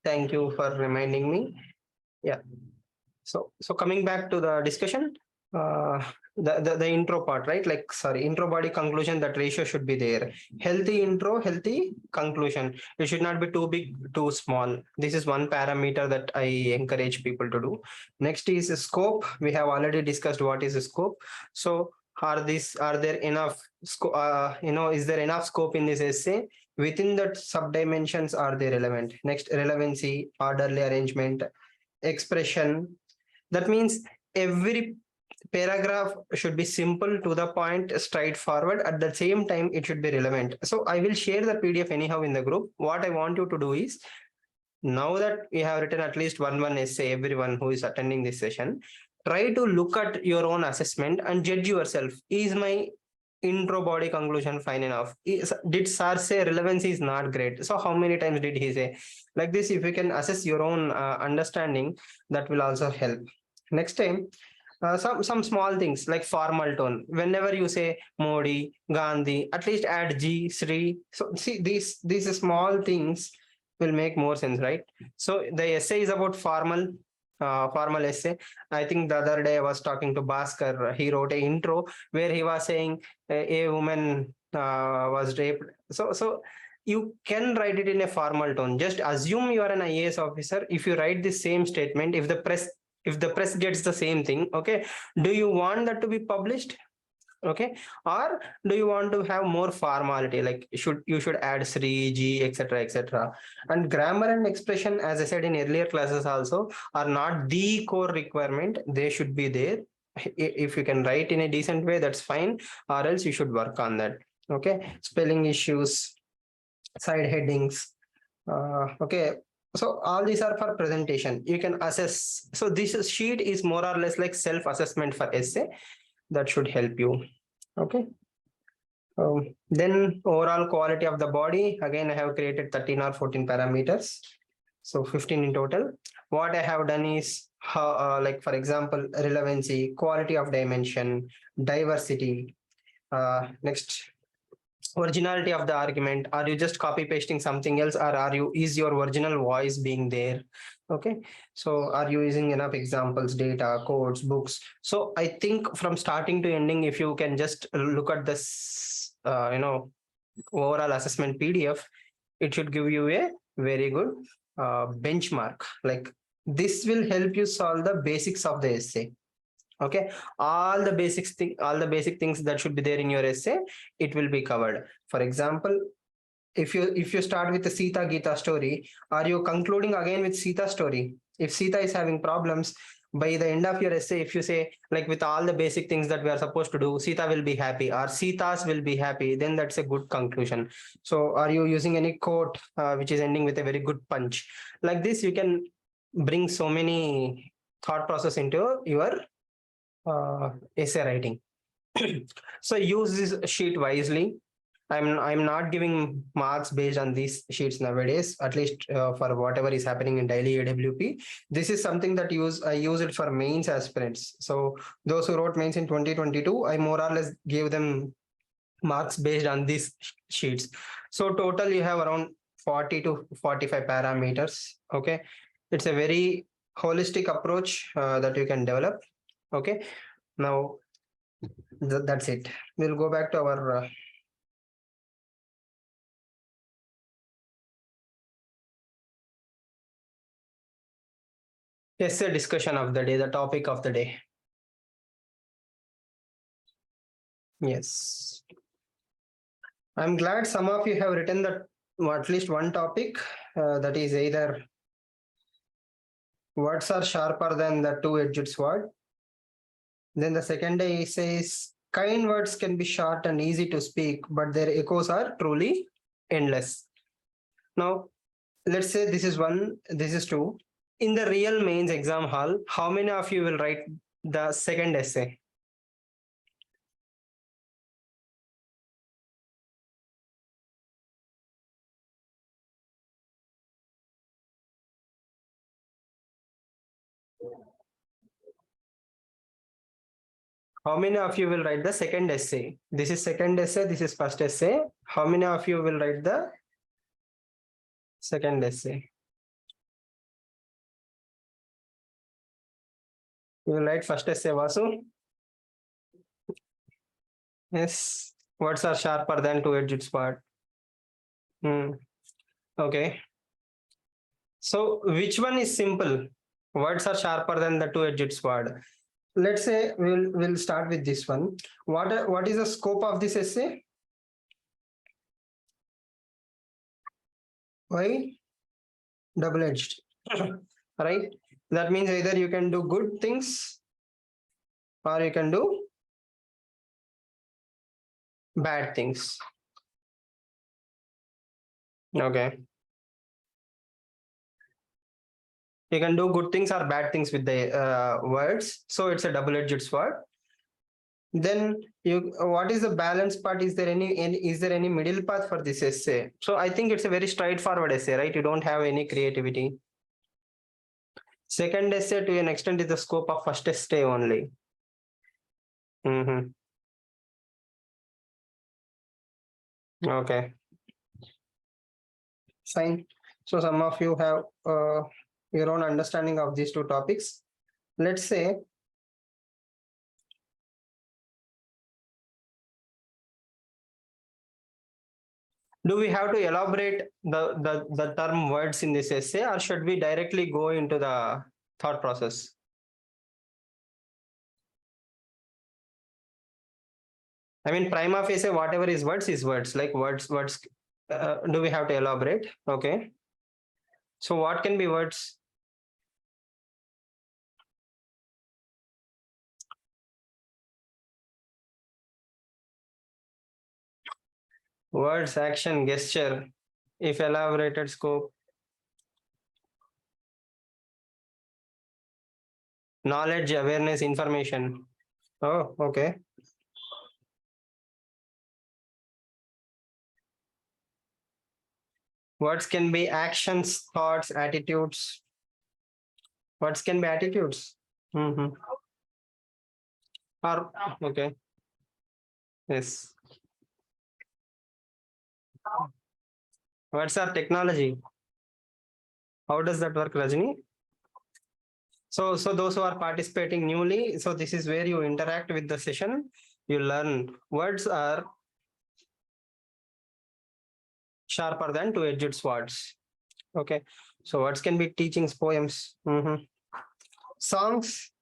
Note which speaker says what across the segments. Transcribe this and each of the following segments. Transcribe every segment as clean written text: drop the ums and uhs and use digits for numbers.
Speaker 1: Thank you for reminding me. Yeah. So coming back to the discussion, uh, the intro part, right? Like, sorry, intro body conclusion, that ratio should be there. Healthy intro, healthy conclusion. It should not be too big, too small. This is one parameter that I encourage people to do. Next is scope. We have already discussed what is a scope. So are there enough is there enough scope in this essay? Within that subdimensions, are they relevant? Next, relevancy, orderly arrangement, expression. That means every paragraph should be simple, to the point, straightforward. At the same time, it should be relevant. So I will share the PDF anyhow in the group. What I want you to do is, now that we have written at least one essay, everyone who is attending this session, try to look at your own assessment and judge yourself. Is my intro body conclusion fine enough? Did sir say relevancy is not great? So how many times did he say? Like this, if you can assess your own understanding, that will also help. Next time, some small things like formal tone. Whenever you say Modi, Gandhi, at least add G, Sri. So see, these small things will make more sense, right? So the essay is about formal essay. I think the other day I was talking to Bhaskar. He wrote a intro where he was saying a woman was raped. So you can write it in a formal tone. Just assume you are an IAS officer. If you write the same statement, if the press gets the same thing, okay, do you want that to be published? Okay, or do you want to have more formality, like you should add Sri, G, etc., etc.? And grammar and expression, as I said in earlier classes also, are not the core requirement. They should be there. If you can write in a decent way, that's fine, or else you should work on that. Okay, spelling issues, side headings. Okay, so all these are for presentation. You can assess. So this sheet is more or less like self-assessment for essay. That should help you. Okay. Then overall quality of the body. Again, I have created 13 or 14 parameters. So 15 in total. What I have done is, like for example, relevancy, quality of dimension, diversity. Next, originality of the argument. Are you just copy pasting something else, or is your original voice being there? Okay, so are you using enough examples, data, codes, books? So I think from starting to ending, if you can just look at this overall assessment PDF, it should give you a very good benchmark. Like, this will help you solve the basics of the essay. Okay, all the basic things that should be there in your essay, it will be covered. For example, if you start with the Sita Gita story, are you concluding again with Sita story? If Sita is having problems, by the end of your essay, if you say, like, with all the basic things that we are supposed to do, Sita will be happy or Sitas will be happy, then that's a good conclusion. So are you using any quote which is ending with a very good punch? Like this, you can bring so many thought process into your essay writing. So use this sheet wisely. I'm not giving marks based on these sheets nowadays, at least for whatever is happening in daily AWP. This is something that I use it for mains aspirants. So those who wrote mains in 2022, I more or less gave them marks based on these sheets. So total you have around 40 to 45 parameters. Okay, it's a very holistic approach that you can develop. Okay, now that's it. We'll go back to our essay discussion of the day, the topic of the day. Yes. I'm glad some of you have written that at least one topic, that is either words are sharper than the two-edged sword. Then the second day says kind words can be short and easy to speak, but their echoes are truly endless. Now, let's say this is one, this is two. In the real mains exam hall, how many of you will write the second essay? How many of you will write the second essay? This is second essay. This is first essay. How many of you will write the second essay? You will write first essay, Vasu? Yes. Words are sharper than two-edged sword. Okay. So which one is simple? Words are sharper than the two-edged sword. Let's say we'll start with this one. What is the scope of this essay? Why? Double-edged. Right? That means either you can do good things or you can do bad things. Okay. You can do good things or bad things with the words. So it's a double-edged sword. Then what is the balance part? Is there any middle path for this essay? So I think it's a very straightforward essay, right? You don't have any creativity. Second essay to an extent is the scope of first essay only. Okay. Fine. So some of you have your own understanding of these two topics. Let's say do we have to elaborate the term words in this essay, or should we directly go into the thought process? I mean, prima facie, whatever is words, like words. Do we have to elaborate? Okay. So what can be words? Words, action, gesture, if elaborated scope. Knowledge, awareness, information. Oh, okay. Words can be actions, thoughts, attitudes. Words can be attitudes. Or okay. Yes. Words are technology. How does that work, Rajni? So those who are participating newly, so this is where you interact with the session. You learn words are sharper than two-edged swords. Okay. So words can be teachings, poems, songs.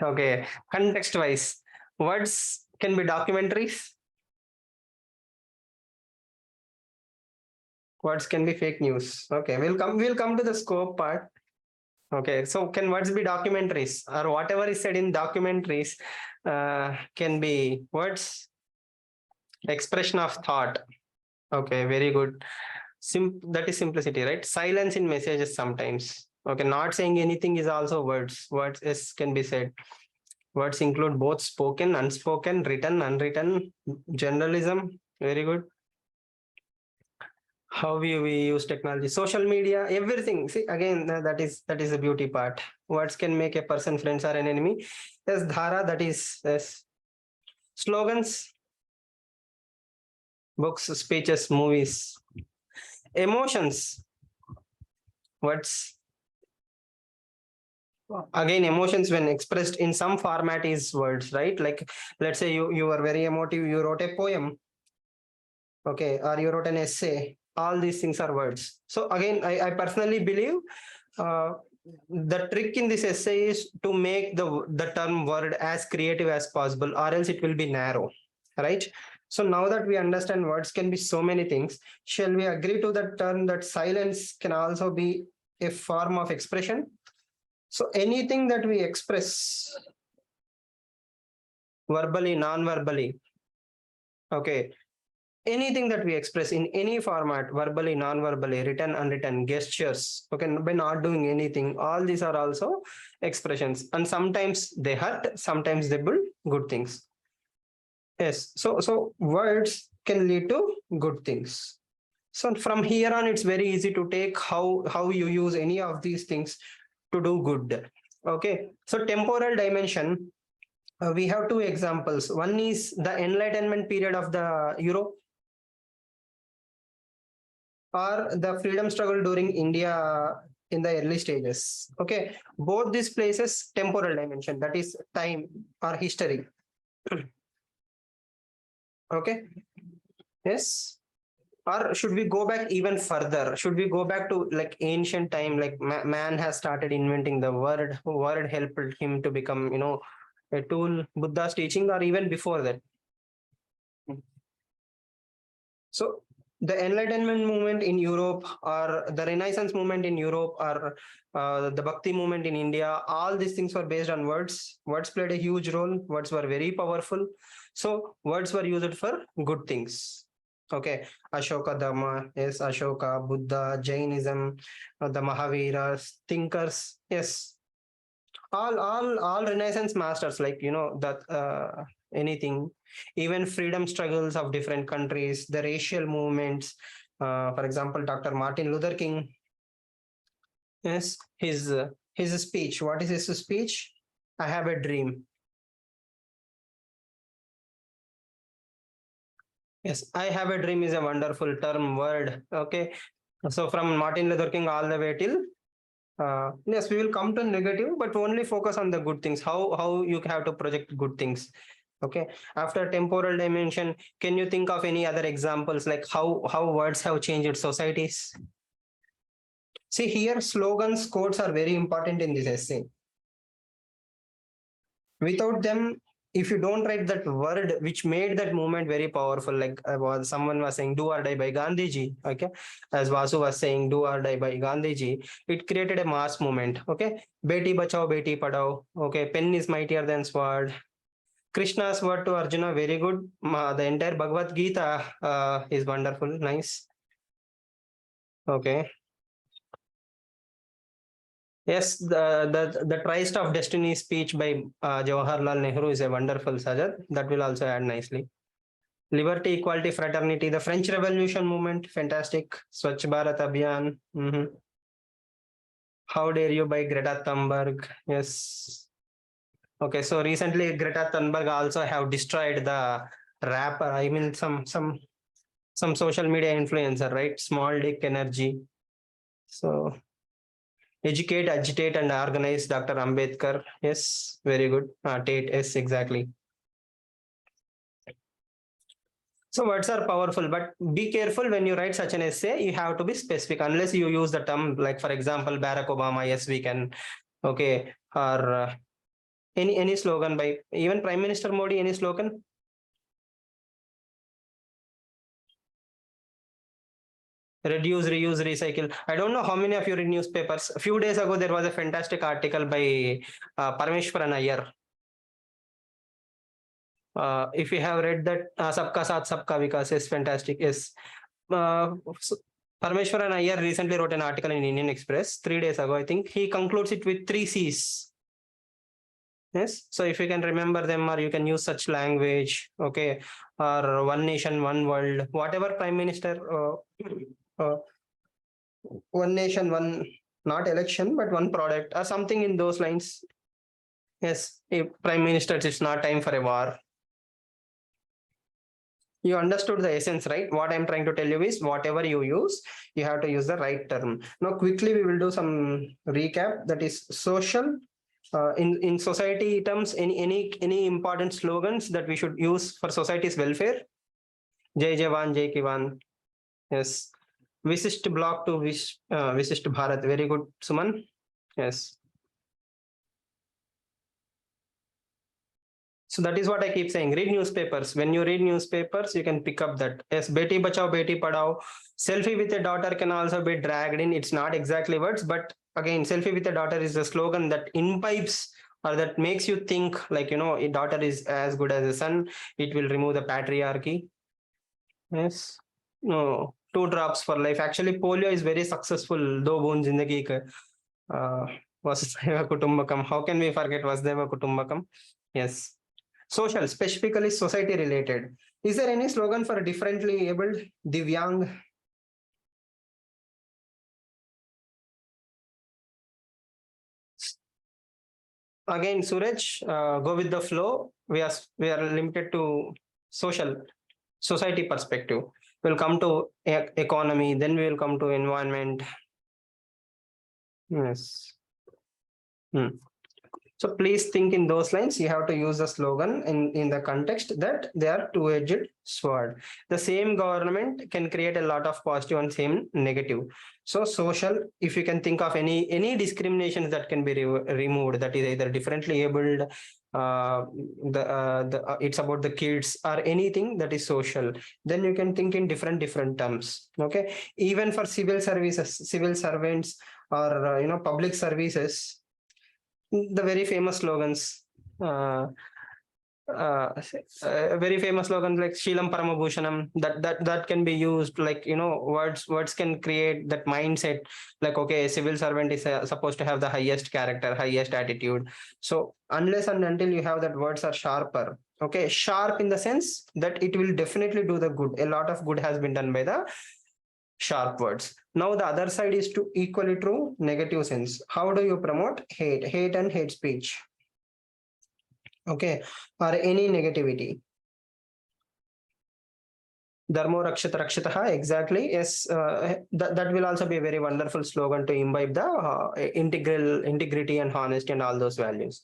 Speaker 1: Okay. Context-wise, words can be documentaries. Words can be fake news. Okay, we'll come to the scope part. Okay, so can words be documentaries, or whatever is said in documentaries can be words? Expression of thought. Okay, very good. That is simplicity, right? Silence in messages sometimes. Okay, not saying anything is also words. Words can be said. Words include both spoken, unspoken, written, unwritten, generalism. Very good. How we use technology, social media, everything. See, again, that is the beauty part. Words can make a person friends or an enemy. Yes, dhara, that is yes. Slogans, books, speeches, movies. Emotions, words. Again, emotions when expressed in some format is words, right? Like, let's say you were very emotive, you wrote a poem, okay, or you wrote an essay. All these things are words. So again, I personally believe the trick in this essay is to make the term word as creative as possible, or else it will be narrow, right? So now that we understand words can be so many things, shall we agree to the term that silence can also be a form of expression? So anything that we express verbally, non-verbally, okay, anything that we express in any format, verbally, non-verbally, written, unwritten, gestures, okay, by not doing anything, all these are also expressions. And sometimes they hurt, sometimes they build good things. Yes, so words can lead to good things. So from here on, it's very easy to take how you use any of these things to do good. Okay, so temporal dimension, we have two examples. One is the Enlightenment period of the Europe, or the freedom struggle during India in the early stages. Okay, both these places temporal dimension, that is time or history. Okay, yes. Or should we go back even further? Should we go back to like ancient time, like man has started inventing the word helped him to become, a tool, Buddha's teaching, or even before that? So the Enlightenment movement in Europe, or the Renaissance movement in Europe, or the Bhakti movement in India, all these things were based on words. Words played a huge role. Words were very powerful. So words were used for good things. Okay, Ashoka Dhamma, yes, Ashoka, Buddha, Jainism, the Mahaviras, thinkers, yes, all Renaissance masters, like that anything, even freedom struggles of different countries, the racial movements. For example, Dr. Martin Luther King, yes, his speech. What is his speech? I have a dream. Yes, I have a dream is a wonderful term word. Okay, so from Martin Luther King all the way till yes, we will come to negative, but only focus on the good things. How you have to project good things. Okay. After temporal dimension, can you think of any other examples, like how words have changed societies? See here, slogans, quotes are very important in this essay. Without them, if you don't write that word which made that movement very powerful, like someone was saying do or die by Gandhiji, okay, as Vasu was saying do or die by Gandhiji, it created a mass movement. Okay, beti bachao beti padhao, okay, pen is mightier than sword. Krishna's word to Arjuna, very good. The entire Bhagavad Gita is wonderful, nice. Okay. Yes, the Tryst of Destiny speech by Jawaharlal Nehru is a wonderful sajad. That will also add nicely. Liberty, equality, fraternity, the French Revolution movement, fantastic. Swachh Bharat Abhiyan. How dare you by Greta Thunberg? Yes. Okay, so recently Greta Thunberg also have destroyed the rapper. I mean, some social media influencer, right? Small dick energy. So educate, agitate, and organize. Dr. Ambedkar. Yes, very good. Tate. Yes, exactly. So words are powerful, but be careful when you write such an essay. You have to be specific. Unless you use the term, like for example, Barack Obama. Yes, we can. Okay, or any slogan by even Prime Minister Modi. Any slogan? Reduce, reuse, recycle. I don't know how many of you read newspapers. A few days ago, there was a fantastic article by Parameshwaran Iyer. If you have read that, Sabka Saath Sabka Vikas is fantastic. Yes. So Parameshwaran Iyer recently wrote an article in Indian Express 3 days ago. I think he concludes it with 3 C's. Yes. So if you can remember them, or you can use such language, okay, or one nation, one world, whatever Prime Minister, uh, one nation, one, not election, but one product, or something in those lines. Yes. If Prime Minister, it's not time for a war. You understood the essence, right? What I'm trying to tell you is whatever you use, you have to use the right term. Now, quickly, we will do some recap. That is social. In society terms, any important slogans that we should use for society's welfare? Jai Jawan, Jai Kiwan. Yes. Visist block to Visist Bharat. Very good, Suman. Yes. So that is what I keep saying. Read newspapers. When you read newspapers, you can pick up that. Yes, Beti Bachao, Beti Padhao. Selfie with a daughter can also be dragged in. It's not exactly words, but again, selfie with a daughter is a slogan that imbibes or that makes you think like, a daughter is as good as a son. It will remove the patriarchy. Yes. No, 2 drops for life. Actually, polio is very successful. Do boon zindagi ka. Uh, Vasudhaiva Kutumbakam. How can we forget Vasudhaiva Kutumbakam? Yes. Social, specifically society related. Is there any slogan for differently abled? Divyang? again, Suraj, go with the flow. We are limited to society perspective. We'll come to economy, then we will come to environment. Yes. Hmm. So please think in those lines. You have to use the slogan in the context that they are two-edged sword. The same government can create a lot of positive and same negative. So social, if you can think of any discriminations that can be removed, that is either differently abled, it's about the kids or anything that is social, then you can think in different terms. Okay, even for civil services, civil servants, or public services, the very famous slogans, uh, very famous slogans like Shilam Paramabhushanam, that can be used, like words can create that mindset, like, okay, a civil servant is supposed to have the highest character, highest attitude. So unless and until you have that, words are sharper. Okay, sharp in the sense that it will definitely do the good. A lot of good has been done by the sharp words. Now the other side is to equally true negative sense. How do you promote hate and hate speech? Okay, or any negativity. Dharmo rakshita rakshitaha, exactly. Yes, that will also be a very wonderful slogan to imbibe the integrity and honesty and all those values.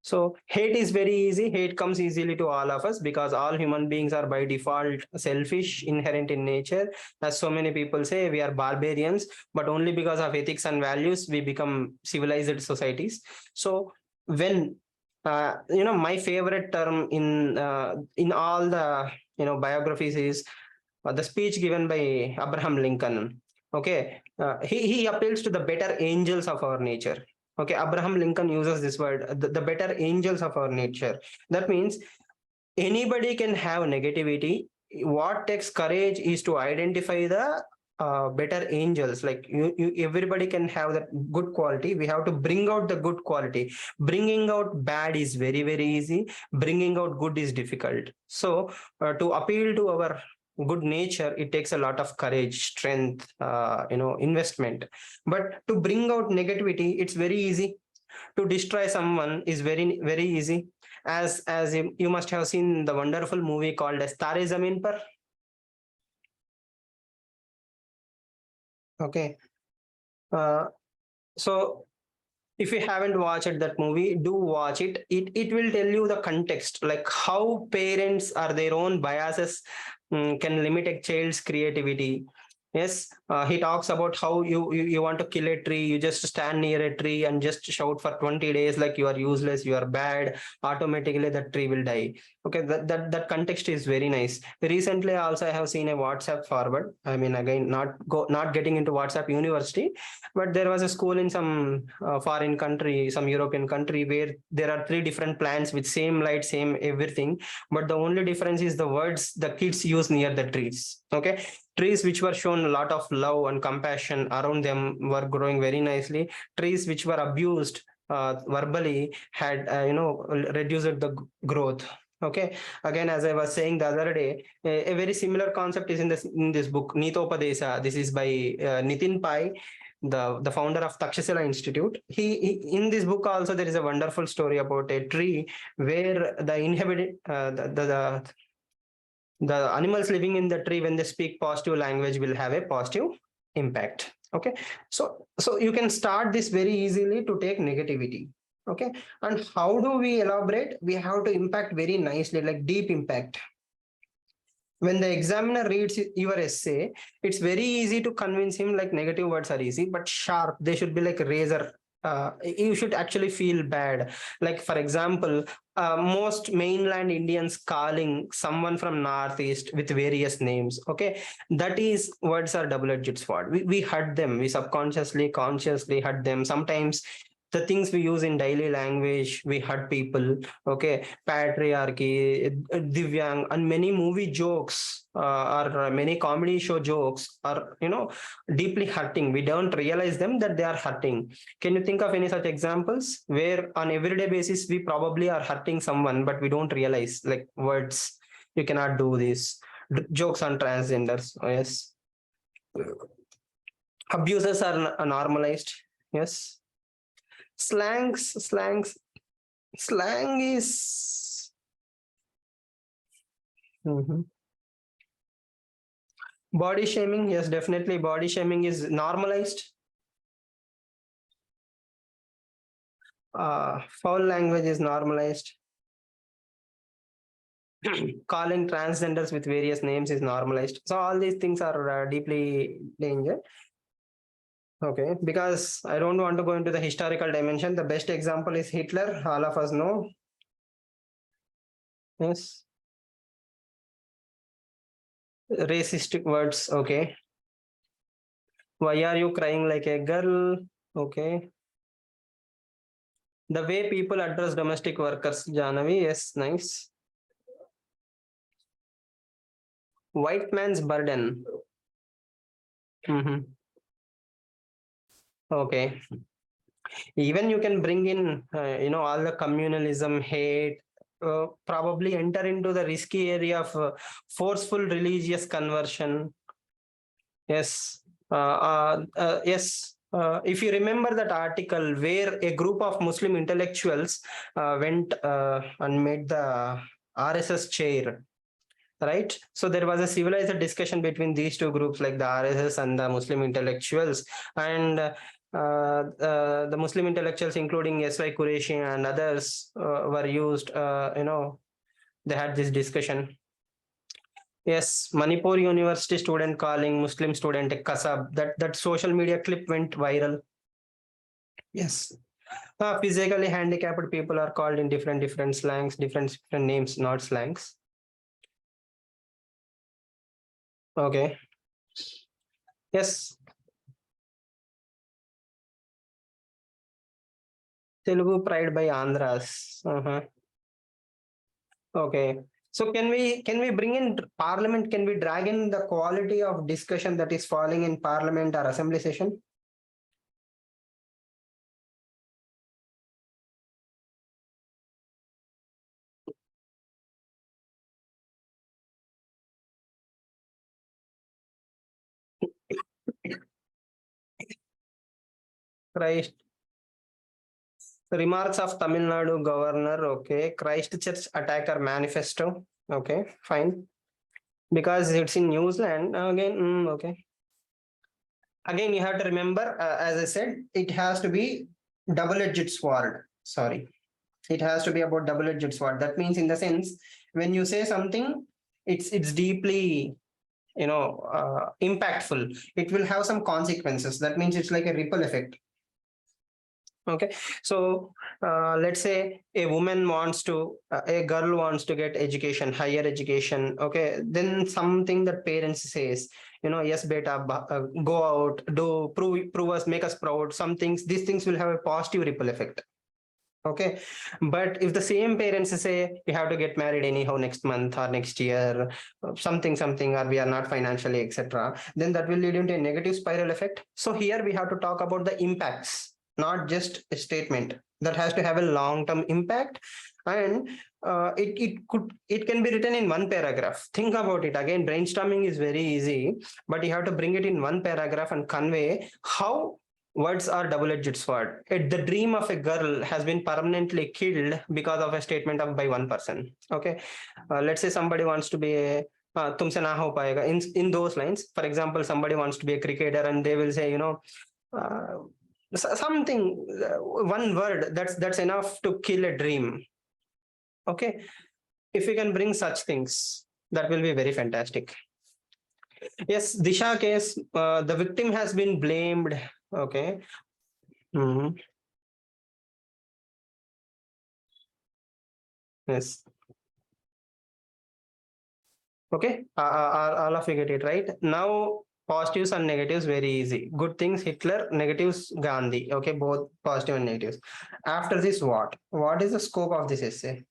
Speaker 1: So hate is very easy. Hate comes easily to all of us because all human beings are by default selfish, inherent in nature. As so many people say, we are barbarians, but only because of ethics and values we become civilized societies. So when my favorite term in all the biographies is the speech given by Abraham Lincoln. Okay, he appeals to the better angels of our nature. Okay, Abraham Lincoln uses this word, the better angels of our nature. That means anybody can have negativity. What takes courage is to identify the better angels. Like everybody can have that good quality. We have to bring out the good quality. Bringing out bad is very easy. Bringing out good is difficult. So to appeal to our good nature, it takes a lot of courage, strength, investment. But to bring out negativity, it's very easy. To destroy someone is very easy. As you must have seen the wonderful movie called as Tare Zameen Par. Okay, so if you haven't watched that movie, do watch it. It will tell you the context, like how parents or their own biases can limit a child's creativity. Yes, he talks about how you want to kill a tree. You just stand near a tree and just shout for 20 days like you are useless, you are bad. Automatically, that tree will die. Okay, that context is very nice. Recently, also I have seen a WhatsApp forward. I mean, again, not getting into WhatsApp University, but there was a school in some foreign country, some European country, where there are three different plants with same light, same everything, but the only difference is the words the kids use near the trees. Okay, trees which were shown a lot of love and compassion around them were growing very nicely. Trees which were abused verbally had reduced the growth. Okay, again, as I was saying the other day, a very similar concept is in this book Nitopadesa. This is by Nitin Pai, the founder of Takshashila Institute. He in this book also there is a wonderful story about a tree where the inhabited the animals living in the tree, when they speak positive language, will have a positive impact. Okay, so you can start this very easily to take negativity. Okay, and how do we elaborate? We have to impact very nicely, like deep impact. When the examiner reads your essay, it's very easy to convince him, like negative words are easy, but sharp, they should be like a razor. You should actually feel bad. Like, for example, most mainland Indians calling someone from Northeast with various names. Okay, that is, words are double-edged sword. We hurt them. We subconsciously, consciously hurt them. Sometimes the things we use in daily language, we hurt people. Okay, patriarchy, Divyang, and many movie jokes or many comedy show jokes are deeply hurting. We don't realize them that they are hurting. Can you think of any such examples where on everyday basis we probably are hurting someone, but we don't realize, like words, you cannot do this. Jokes on transgenders, yes. Abuses are normalized, yes. Slangs Slang is body shaming. Yes, definitely. Body shaming is normalized. Foul language is normalized. Calling transgenders with various names is normalized. So all these things are deeply danger. Okay, because I don't want to go into the historical dimension. The best example is Hitler. All of us know. Yes. Racist words. Okay. Why are you crying like a girl? Okay. The way people address domestic workers, Janavi. Yes, nice. White man's burden. Okay. Even you can bring in, all the communalism, hate, probably enter into the risky area of forceful religious conversion. Yes. Yes. If you remember that article where a group of Muslim intellectuals went and made the RSS chair, right? So there was a civilized discussion between these two groups, like the RSS and the Muslim intellectuals, and the Muslim intellectuals, including S.Y. Qureshi and others, were used. They had this discussion. Yes, Manipur University student calling Muslim student a kasab. That social media clip went viral. Yes. Physically handicapped people are called in different slangs, different names, not slangs. Okay. Yes. Telugu Pride by Andhras. Okay. So can we bring in parliament? Can we drag in the quality of discussion that is falling in parliament or assembly session? Christ remarks of Tamil Nadu governor. Okay. Christchurch attacker manifesto. Okay, fine. Because it's in New Zealand again. Okay. Again, you have to remember, as I said, it has to be double-edged sword. Sorry, it has to be about double-edged sword. That means, in the sense, when you say something, it's deeply, impactful. It will have some consequences. That means it's like a ripple effect. Okay, so let's say a girl wants to get education, higher education. Okay, then something that parents says, yes, beta, go out, do prove us, make us proud. Some things, these things will have a positive ripple effect. Okay, but if the same parents say you have to get married anyhow next month or next year, something, or we are not financially, etc., then that will lead into a negative spiral effect. So here we have to talk about the impacts, not just a statement. That has to have a long-term impact, and it can be written in one paragraph. Think about it again. Brainstorming is very easy, but you have to bring it in one paragraph and convey how words are double-edged sword. The dream of a girl has been permanently killed because of a statement of by one person. Okay, let's say somebody wants to be a तुमसे ना हो पाएगा, in those lines. For example, somebody wants to be a cricketer and they will say, uh, something, one word that's enough to kill a dream. Okay, if we can bring such things, that will be very fantastic. Yes, Disha case, the victim has been blamed. Okay. Yes. Okay, all of you get it right. Now, positives and negatives very easy. Good things Hitler, negatives Gandhi. Okay, both positive and negatives. After this, what? What is the scope of this essay?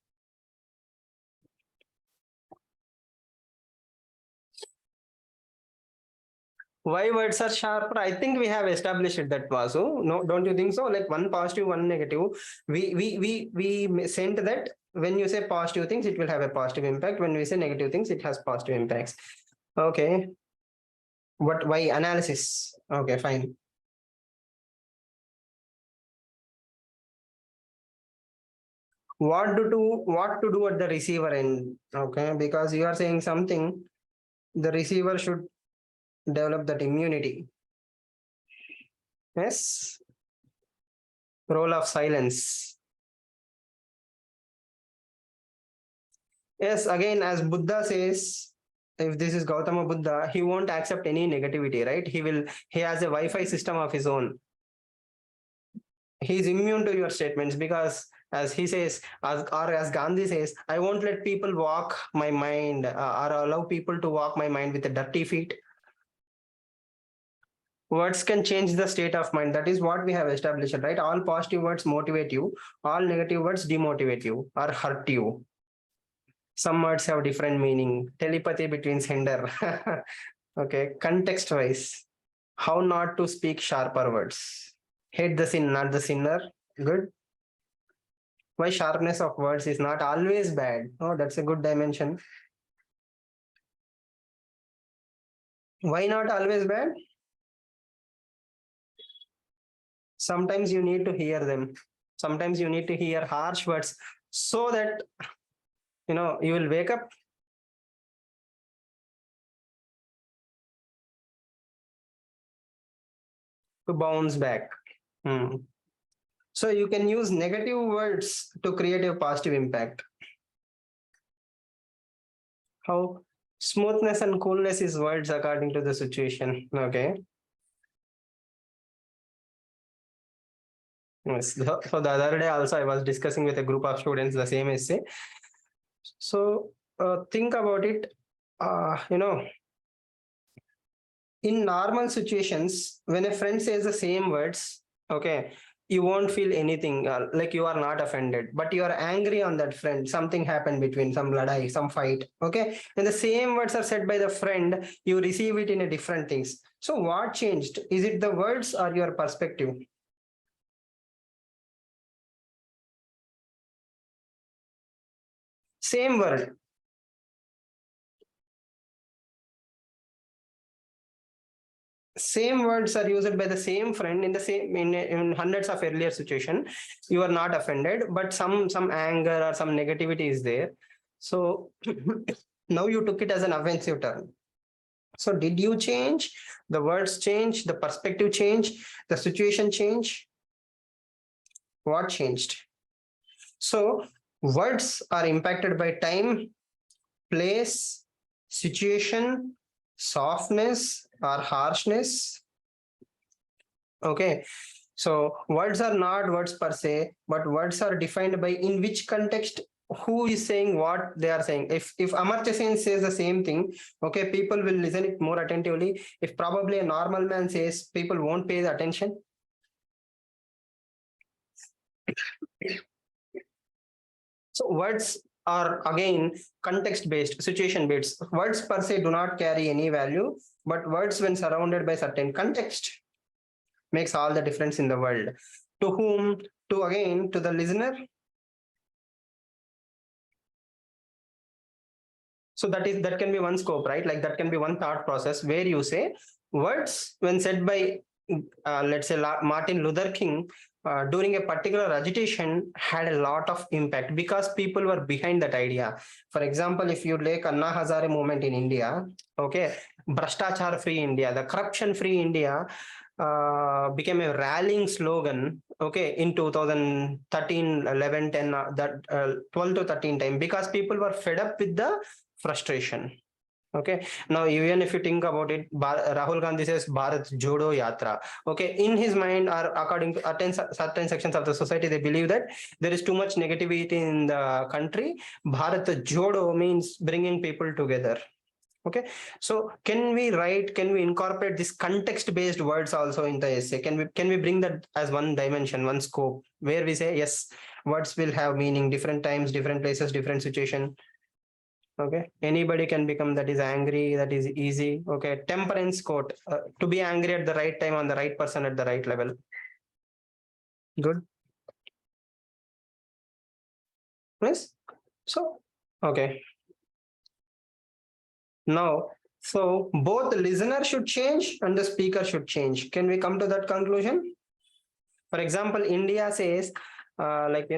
Speaker 1: Why words are sharper? I think we have established it, that Vasu. No, don't you think so? Like one positive, one negative. We sent that when you say positive things, it will have a positive impact. When we say negative things, it has positive impacts. Okay. What? Why analysis? Okay, fine. what to do at the receiver end. Okay, because you are saying something, the receiver should develop that immunity. Yes. Role of silence. Yes, again, as Buddha says, if this is Gautama Buddha, he won't accept any negativity, right? He has a Wi-Fi system of his own. He's immune to your statements because, as he says, as Gandhi says, I won't let people walk my mind or allow people to walk my mind with a dirty feet. Words can change the state of mind. That is what we have established, right? All positive words motivate you, all negative words demotivate you or hurt you. Some words have different meaning. Telepathy between sender. Okay, context wise. How not to speak sharper words. Hate the sin, not the sinner. Good. Why sharpness of words is not always bad. Oh, that's a good dimension. Why not always bad? Sometimes you need to hear them. Sometimes you need to hear harsh words so that you will wake up. To bounce back. So you can use negative words to create a positive impact. How smoothness and coolness is words according to the situation. Okay. Yes. So the other day also I was discussing with a group of students the same essay. So think about it. In normal situations, when a friend says the same words, okay, you won't feel anything, like you are not offended, but you are angry on that friend. Something happened between some ladai, some fight. Okay, when the same words are said by the friend, you receive it in a different things. So what changed? Is it the words or your perspective? Same word. Same words are used by the same friend in the same in hundreds of earlier situation. You are not offended, but some anger or some negativity is there. So now you took it as an offensive term. So did you change? The words change, the perspective change, the situation change. What changed? So words are impacted by time, place, situation, softness or harshness. Okay, so words are not words per se, but words are defined by in which context, who is saying what they are saying. If Amartya Sen says the same thing, okay, people will listen it more attentively. If probably a normal man says, people won't pay the attention. So words are again context based, situation based. Words per se do not carry any value, but words when surrounded by certain context makes all the difference in the world. To whom? To the listener. So that can be one scope, right? Like that can be one thought process where you say words when said by let's say Martin Luther King during a particular agitation had a lot of impact because people were behind that idea. For example, if you take Anna Hazare movement in India, okay, Bhrashtachar free India, the corruption free India became a rallying slogan, okay, in 2013, 11, 10, 12 to 13 time, because people were fed up with the frustration. Okay, now even if you think about it, Rahul Gandhi says Bharat Jodo Yatra. Okay, in his mind, or according to certain sections of the society, they believe that there is too much negativity in the country. Bharat Jodo means bringing people together. Okay, so can we incorporate this context based words also in the essay? Can we bring that as one dimension, one scope, where we say yes, words will have meaning different times, different places, different situation. Okay, anybody can become, that is angry, that is easy. Okay, temperance quote, to be angry at the right time on the right person at the right level. Good. Yes. So okay, now so both the listener should change and the speaker should change. Can we come to that conclusion? For example, India says like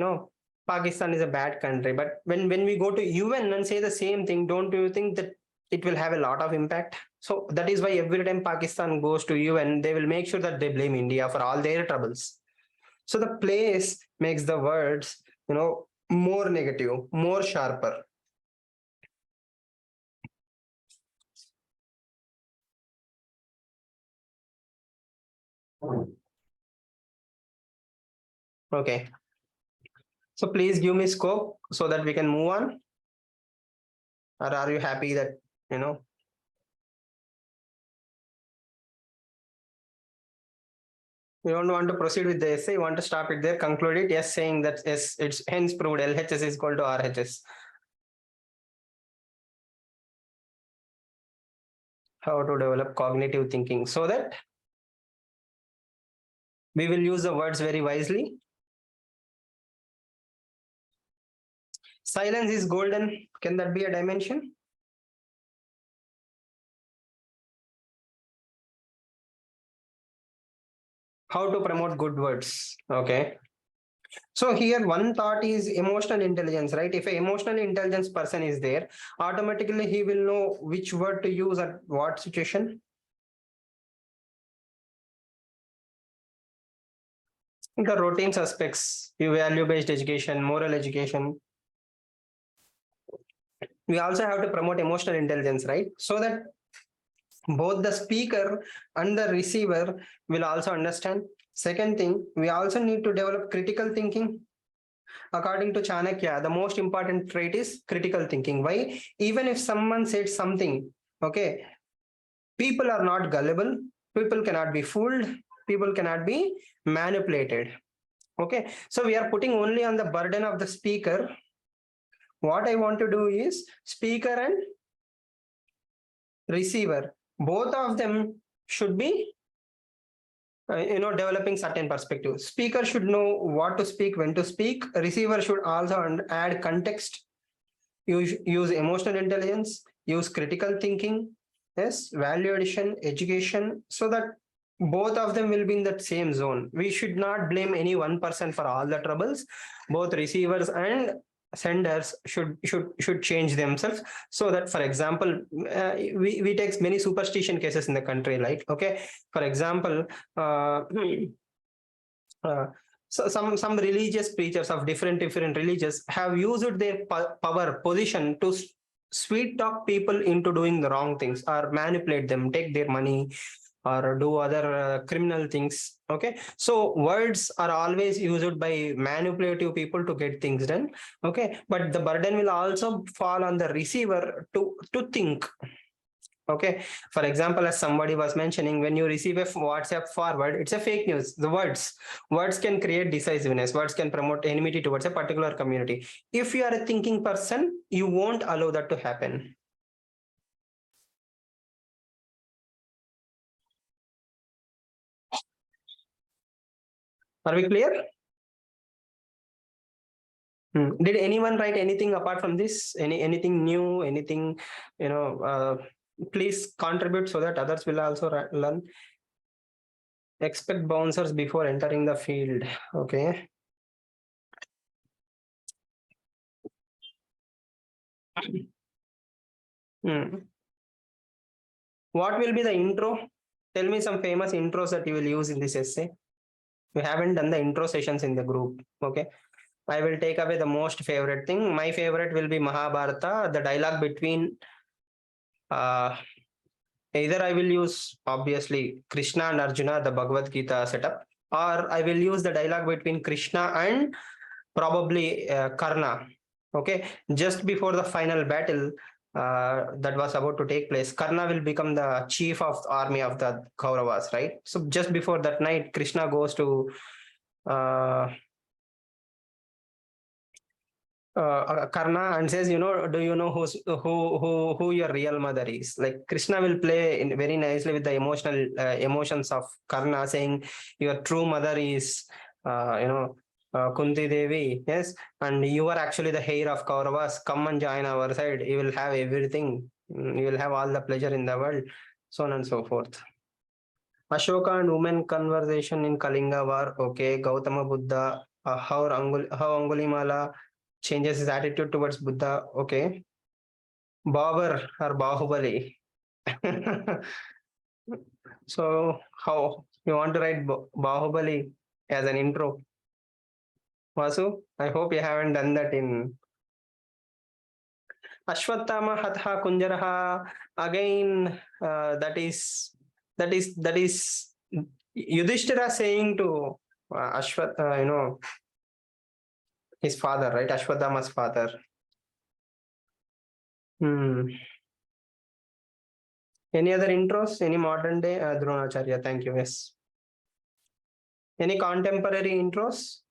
Speaker 1: Pakistan is a bad country. But when we go to UN and say the same thing, don't you think that it will have a lot of impact? So that is why every time Pakistan goes to UN, they will make sure that they blame India for all their troubles. So the place makes the words, more negative, more sharper. Okay. So please give me scope so that we can move on. Or are you happy that, you don't want to proceed with the essay, you want to stop it there, conclude it, yes, saying that yes, it's hence proved LHS is equal to RHS. How to develop cognitive thinking so that we will use the words very wisely. Silence is golden. Can that be a dimension? How to promote good words. Okay. So here one thought is emotional intelligence, right? If an emotional intelligence person is there, automatically he will know which word to use at what situation. The routine suspects, value-based education, moral education. We also have to promote emotional intelligence, right? So that both the speaker and the receiver will also understand. Second thing, we also need to develop critical thinking. According to Chanakya, the most important trait is critical thinking. Why? Even if someone said something, okay, people are not gullible, people cannot be fooled, people cannot be manipulated. Okay, so we are putting only on the burden of the speaker. What I want to do is speaker and receiver, both of them should be developing certain perspective. Speaker should know what to speak, when to speak. Receiver should also add context, use emotional intelligence, use critical thinking, yes, value addition, education, so that both of them will be in that same zone. We should not blame any one person for all the troubles. Both receivers and senders should change themselves, so that, for example, we take many superstition cases in the country, like, okay, for example, so some religious preachers of different religions have used their power position to sweet talk people into doing the wrong things, or manipulate them, take their money, or do other criminal things. Okay, so words are always used by manipulative people to get things done. Okay, but the burden will also fall on the receiver to think. Okay, for example, as somebody was mentioning, when you receive a WhatsApp forward, it's a fake news. The words can create decisiveness, words can promote enmity towards a particular community. If you are a thinking person, you won't allow that to happen. Are we clear? Did anyone write anything apart from this? Anything new? Anything, please contribute so that others will also learn. Expect bouncers before entering the field. Okay. What will be the intro? Tell me some famous intros that you will use in this essay. We haven't done the intro sessions in the group. Okay. I will take away the most favorite thing. My favorite will be Mahabharata, the dialogue between either I will use obviously Krishna and Arjuna, the Bhagavad Gita setup, or I will use the dialogue between Krishna and probably Karna. Okay, just before the final battle that was about to take place, Karna will become the chief of the army of the Kauravas, right? So just before that night, Krishna goes to Karna and says, do you know who your real mother is? Like, Krishna will play very nicely with the emotions of Karna, saying your true mother is, Kunti Devi, yes, and you are actually the heir of Kauravas. Come and join our side. You will have everything. You will have all the pleasure in the world, so on and so forth. Ashoka and women conversation in Kalinga War. Okay, Gautama Buddha. how Angulimala changes his attitude towards Buddha. Okay. Babar or Bahubali. So how you want to write Bahubali as an intro? Vasu, I hope you haven't done that in Ashwatthama Hatha Kunjaraha. Again, that is Yudhishthira saying to his father, right? Ashwatthama's father. Any other intros? Any modern day? Dronacharya, thank you. Yes. Any contemporary intros?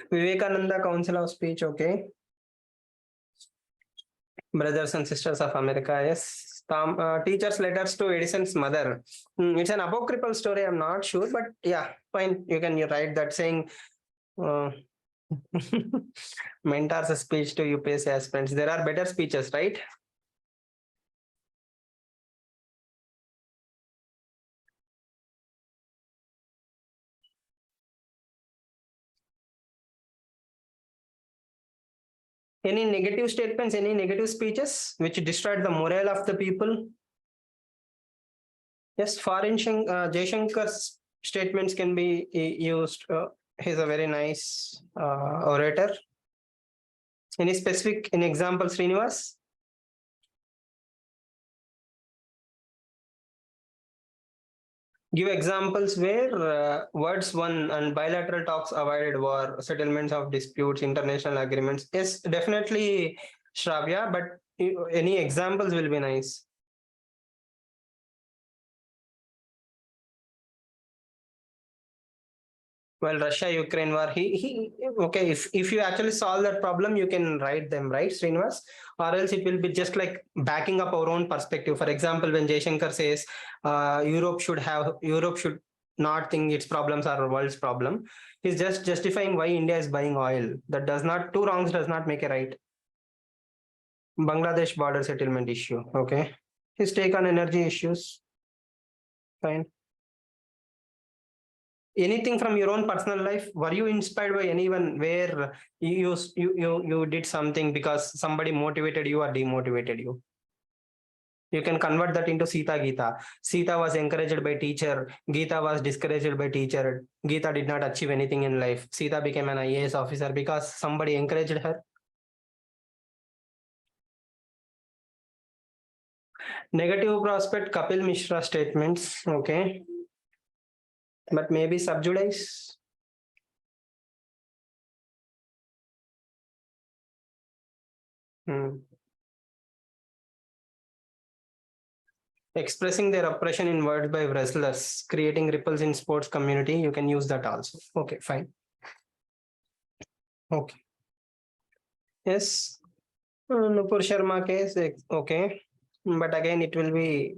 Speaker 1: Vivekananda Council of Speech, okay. Brothers and Sisters of America, yes. Teacher's letters to Edison's mother. It's an apocryphal story, I'm not sure, but yeah, fine. You can write that saying mentor's speech to UPSC aspirants. There are better speeches, right? Any negative statements, any negative speeches which destroyed the morale of the people? Yes, foreign Jaishankar's statements can be used. He's a very nice orator. Any specific examples, Srinivas? Give examples where words won and bilateral talks avoided war, settlements of disputes, international agreements. Yes, definitely, Shravya, but any examples will be nice. Well, Russia-Ukraine war, okay, if you actually solve that problem, you can write them, right, Srinivas? Or else it will be just like backing up our own perspective. For example, when Jaishankar says Europe should not think its problems are the world's problem, he's just justifying why India is buying oil. That two wrongs does not make a right. Bangladesh border settlement issue, okay. His take on energy issues, fine. Anything from your own personal life? Were you inspired by anyone where you did something because somebody motivated you or demotivated you? You can convert that into Sita Gita. Sita was encouraged by teacher. Gita was discouraged by teacher. Gita did not achieve anything in life. Sita became an IAS officer because somebody encouraged her. Negative prospect, Kapil Mishra statements. Okay. But maybe sub judice. Expressing their oppression in words by wrestlers, creating ripples in sports community. You can use that also. Okay, fine. Okay. Yes. Nupur Sharma case. Okay. But again, it will be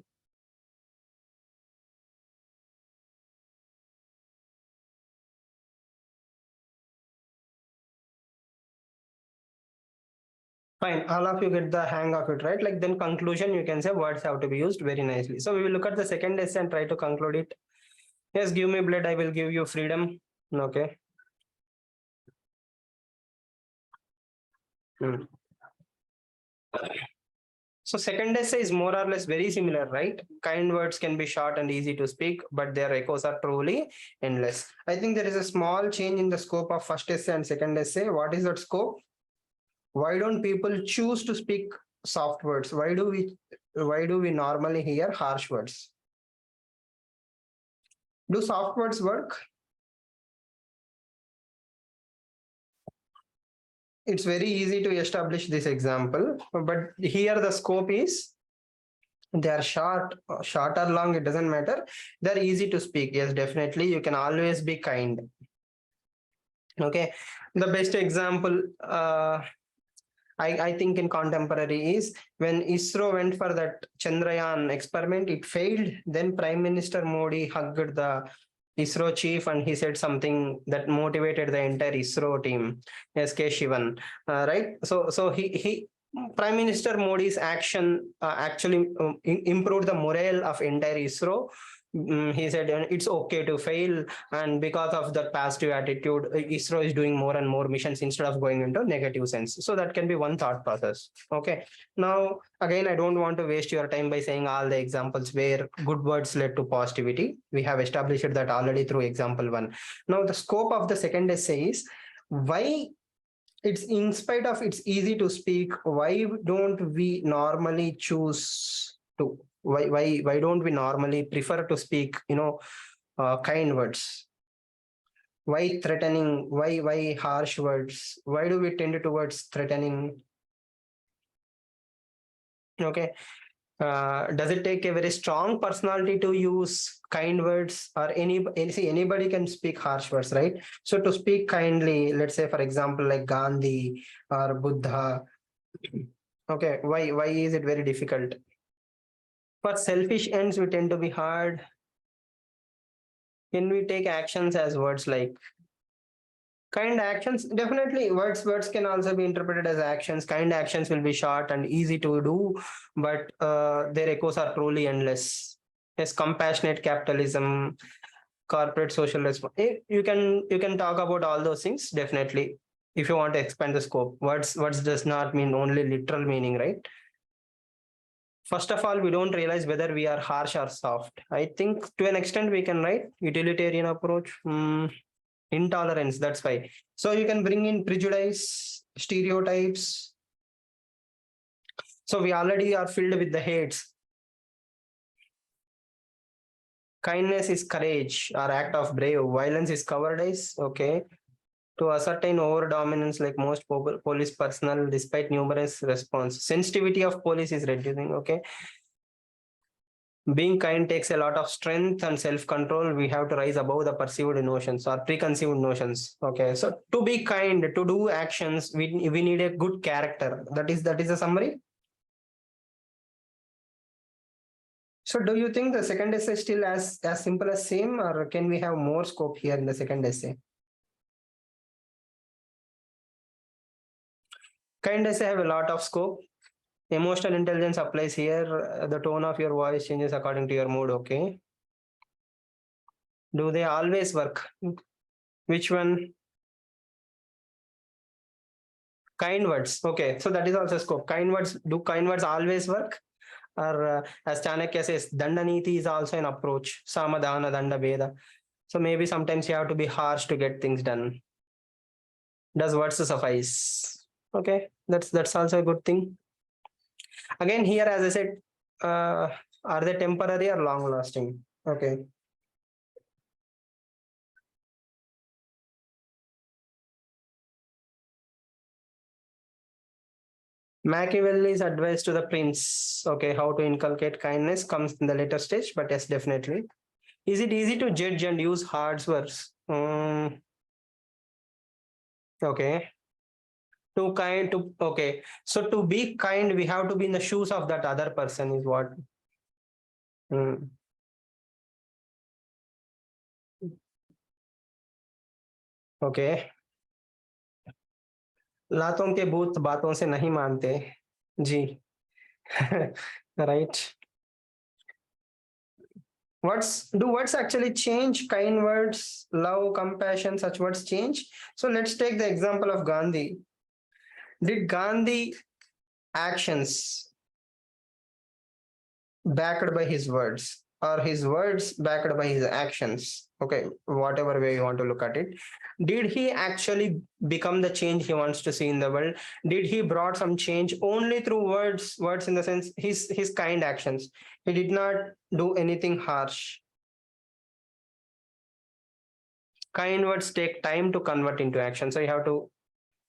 Speaker 1: fine. All of you get the hang of it, right? Like then conclusion, you can say words have to be used very nicely. So we will look at the second essay and try to conclude it. Yes, give me blood, I will give you freedom. Okay. So second essay is more or less very similar, right? Kind words can be short and easy to speak, but their echoes are truly endless. I think there is a small change in the scope of first essay and second essay. What is that scope? Why don't people choose to speak soft words? Why do we normally hear harsh words? Do soft words work? It's very easy to establish this example, but here the scope is they are short or long, it doesn't matter. They're easy to speak. Yes, definitely. You can always be kind. Okay. The best example I think in contemporary is when ISRO went for that Chandrayaan experiment, it failed. Then Prime Minister Modi hugged the ISRO chief and he said something that motivated the entire ISRO team, SK Shivan, right? So he Prime Minister Modi's action actually improved the morale of entire ISRO. He said it's okay to fail, and because of that positive attitude, ISRO is doing more and more missions instead of going into negative sense. So that can be one thought process. Okay. Now, again, I don't want to waste your time by saying all the examples where good words led to positivity. We have established that already through example one. Now, the scope of the second essay is why it's in spite of it's easy to speak, why don't we normally choose to why don't we normally prefer to speak kind words? Why threatening? Why harsh words? Why do we tend towards threatening? Okay. Does it take a very strong personality to use kind words, or anybody can speak harsh words, right? So to speak kindly, let's say for example like Gandhi or Buddha. Okay, why is it very difficult? For selfish ends we tend to be hard. Can we take actions as words like kind actions? Definitely words can also be interpreted as actions. Kind actions will be short and easy to do, but their echoes are truly endless. Yes, compassionate capitalism, corporate social responsibility. You can talk about all those things, definitely, if you want to expand the scope. Words does not mean only literal meaning, right? First of all, we don't realize whether we are harsh or soft. I think to an extent we can write utilitarian approach. Intolerance, that's why. So you can bring in prejudice, stereotypes. So we already are filled with the hates. Kindness is courage or act of brave. Violence is cowardice. Okay. To ascertain over dominance like most police personnel despite numerous response. Sensitivity of police is reducing. Okay. Being kind takes a lot of strength and self-control. We have to rise above the perceived notions or preconceived notions. Okay, so to be kind, to do actions, we need a good character. That is a summary. So do you think the second essay is still as simple as same, or can we have more scope here in the second essay? Kind essay have a lot of scope. Emotional intelligence applies here. The tone of your voice changes according to your mood. Okay. Do they always work? Which one? Kind words. Okay. So that is also scope. Kind words. Do kind words always work? Or as Chanakya says, Dandaniti is also an approach. Samadhana, Danda, Veda. So maybe sometimes you have to be harsh to get things done. Does words suffice? Okay. That's also a good thing. Again, here, as I said, are they temporary or long lasting? Okay. Machiavelli's advice to the prince, okay, how to inculcate kindness comes in the later stage, but yes, definitely. Is it easy to judge and use hard words? Okay. Okay. So to be kind, we have to be in the shoes of that other person is what? Okay. लातों के भूत बातों से नहीं मानते जी right. Words actually change? Kind words, love, compassion, such words change. So let's take the example of Gandhi. Did Gandhi actions backed by his words, or his words backed by his actions? Okay, whatever way you want to look at it. Did he actually become the change he wants to see in the world? Did he brought some change only through words in the sense his kind actions? He did not do anything harsh. Kind words take time to convert into action. So you have to,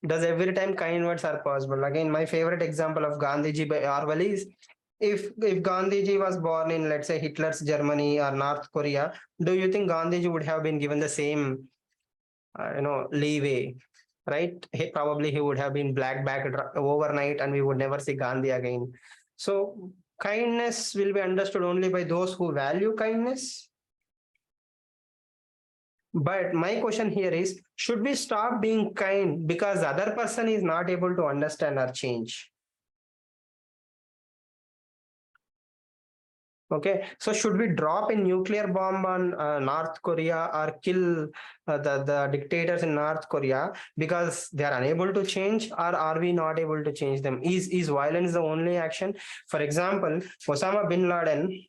Speaker 1: does every time kind words are possible? Again, my favorite example of Gandhiji by Orwell is, if Gandhiji was born in, let's say, Hitler's Germany or North Korea, do you think Gandhiji would have been given the same, leeway? Right? He would have been black-backed overnight, and we would never see Gandhi again. So kindness will be understood only by those who value kindness. But my question here is, should we stop being kind because the other person is not able to understand or change? Okay, so should we drop a nuclear bomb on North Korea or kill the dictators in North Korea because they are unable to change, or are we not able to change them? Is violence the only action? For example, Osama bin Laden,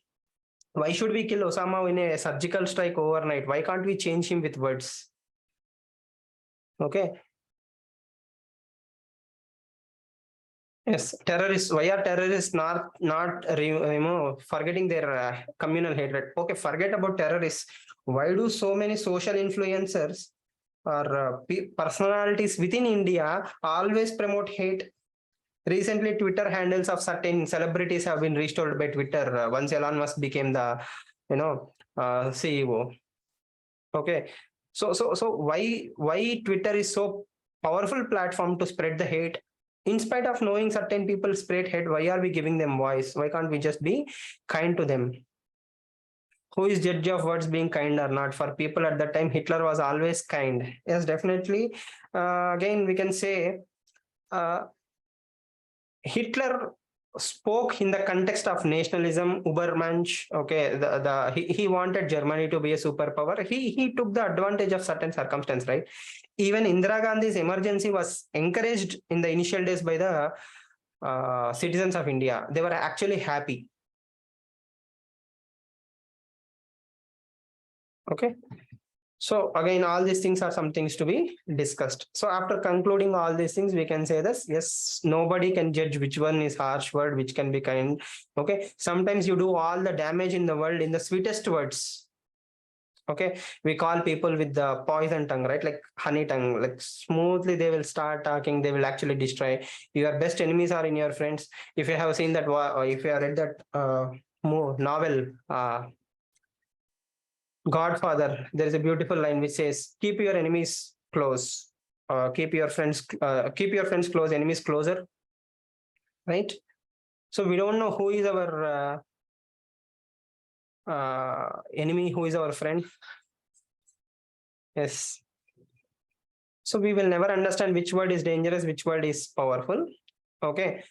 Speaker 1: why should we kill Osama in a surgical strike overnight? Why can't we change him with words? Okay. Yes, terrorists. Why are terrorists not forgetting their communal hatred? Okay, forget about terrorists. Why do so many social influencers or personalities within India always promote hate? Recently, Twitter handles of certain celebrities have been restored by Twitter once Elon Musk became the, CEO. Okay, so why Twitter is so powerful platform to spread the hate? In spite of knowing certain people spread hate, why are we giving them voice? Why can't we just be kind to them? Who is judge of words being kind or not? For people at that time, Hitler was always kind. Yes, definitely. Again, we can say uh, Hitler spoke in the context of nationalism, Übermensch. Okay, he wanted Germany to be a superpower. He took the advantage of certain circumstance, right? Even Indira Gandhi's emergency was encouraged in the initial days by the citizens of India. They were actually happy. Okay. So again, all these things are some things to be discussed. So after concluding all these things, we can say this: yes, nobody can judge which one is harsh word, which can be kind. Okay, sometimes you do all the damage in the world in the sweetest words. Okay, we call people with the poison tongue, right? Like honey tongue, like smoothly they will start talking, they will actually destroy. Your best enemies are in your friends. If you have seen that, or if you have read that novel, Godfather, there is a beautiful line which says, "Keep your enemies close, keep your friends close, enemies closer." Right. So we don't know who is our enemy, who is our friend. Yes. So we will never understand which word is dangerous, which word is powerful. Okay.